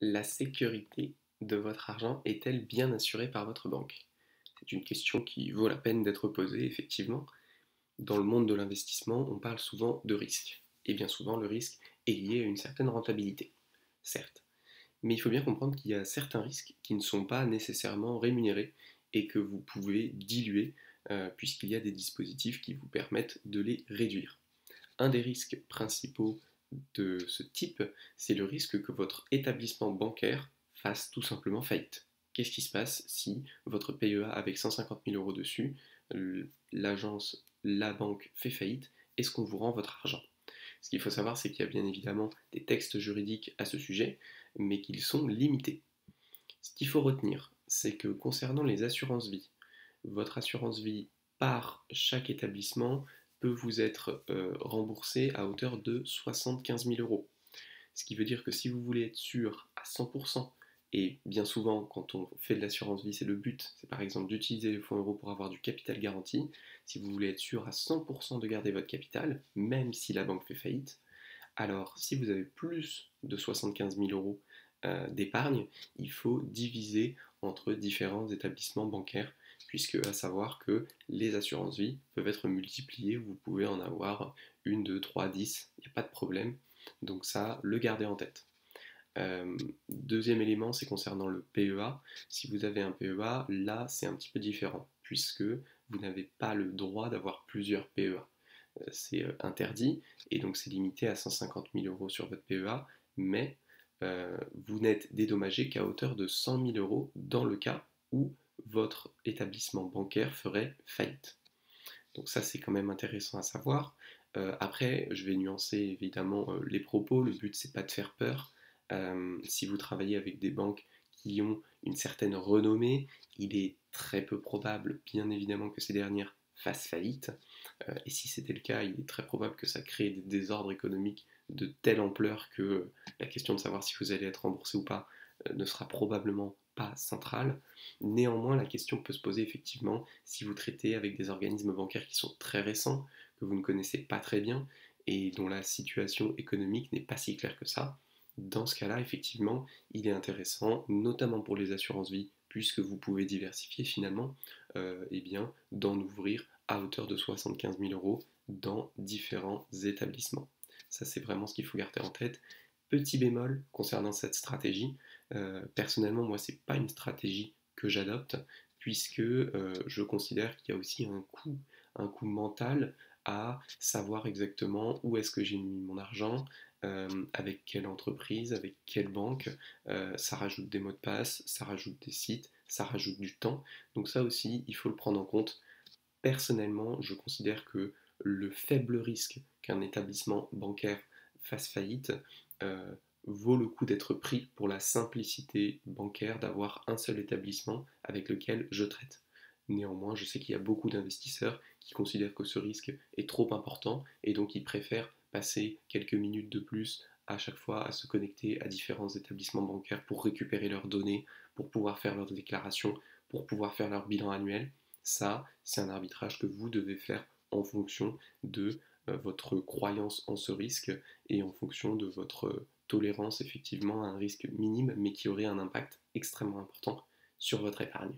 La sécurité de votre argent est-elle bien assurée par votre banque? C'est une question qui vaut la peine d'être posée, effectivement. Dans le monde de l'investissement, on parle souvent de risque. Et bien souvent, le risque est lié à une certaine rentabilité, certes. Mais il faut bien comprendre qu'il y a certains risques qui ne sont pas nécessairement rémunérés et que vous pouvez diluer puisqu'il y a des dispositifs qui vous permettent de les réduire. Un des risques principaux de ce type, c'est le risque que votre établissement bancaire fasse tout simplement faillite. Qu'est-ce qui se passe si votre PEA avec 150 000 euros dessus, l'agence, la banque fait faillite? Est-ce qu'on vous rend votre argent? Ce qu'il faut savoir, c'est qu'il y a bien évidemment des textes juridiques à ce sujet, mais qu'ils sont limités. Ce qu'il faut retenir, c'est que concernant les assurances vie, votre assurance vie par chaque établissement peut vous être remboursée à hauteur de 75 000 euros. Ce qui veut dire que si vous voulez être sûr à 100%, et bien souvent quand on fait de l'assurance vie, c'est le but, c'est par exemple d'utiliser les fonds euros pour avoir du capital garanti, si vous voulez être sûr à 100% de garder votre capital, même si la banque fait faillite, alors si vous avez plus de 75 000 euros d'épargne, il faut diviser entre différents établissements bancaires, puisque à savoir que les assurances vie peuvent être multipliées, vous pouvez en avoir une, deux, trois, 10, il n'y a pas de problème. Donc ça, le garder en tête. Deuxième élément, c'est concernant le PEA. Si vous avez un PEA, là, c'est un petit peu différent, puisque vous n'avez pas le droit d'avoir plusieurs PEA. C'est interdit, et donc c'est limité à 150 000 euros sur votre PEA, mais vous n'êtes dédommagé qu'à hauteur de 100 000 euros dans le cas où votre établissement bancaire ferait faillite. Donc ça, c'est quand même intéressant à savoir. Après, je vais nuancer évidemment les propos. Le but, c'est pas de faire peur. Si vous travaillez avec des banques qui ont une certaine renommée, il est très peu probable, bien évidemment, que ces dernières fassent faillite. Et si c'était le cas, il est très probable que ça crée des désordres économiques de telle ampleur que la question de savoir si vous allez être remboursé ou pas ne sera probablement pas centrale. Néanmoins, la question peut se poser effectivement si vous traitez avec des organismes bancaires qui sont très récents, que vous ne connaissez pas très bien et dont la situation économique n'est pas si claire que ça. Dans ce cas-là, effectivement, il est intéressant, notamment pour les assurances vie, puisque vous pouvez diversifier finalement, eh bien, d'en ouvrir à hauteur de 75 000 euros dans différents établissements. Ça, c'est vraiment ce qu'il faut garder en tête. Petit bémol concernant cette stratégie, personnellement, moi, c'est pas une stratégie que j'adopte, puisque je considère qu'il y a aussi un coût mental à savoir exactement où est-ce que j'ai mis mon argent, avec quelle entreprise, avec quelle banque. Ça rajoute des mots de passe, ça rajoute des sites, ça rajoute du temps. Donc ça aussi, il faut le prendre en compte. Personnellement, je considère que le faible risque qu'un établissement bancaire fasse faillite euh, vaut le coup d'être pris pour la simplicité bancaire d'avoir un seul établissement avec lequel je traite. Néanmoins, je sais qu'il y a beaucoup d'investisseurs qui considèrent que ce risque est trop important et donc ils préfèrent passer quelques minutes de plus à chaque fois à se connecter à différents établissements bancaires pour récupérer leurs données, pour pouvoir faire leurs déclarations, pour pouvoir faire leur bilan annuel. Ça, c'est un arbitrage que vous devez faire en fonction de votre croyance en ce risque et en fonction de votre tolérance effectivement à un risque minime mais qui aurait un impact extrêmement important sur votre épargne.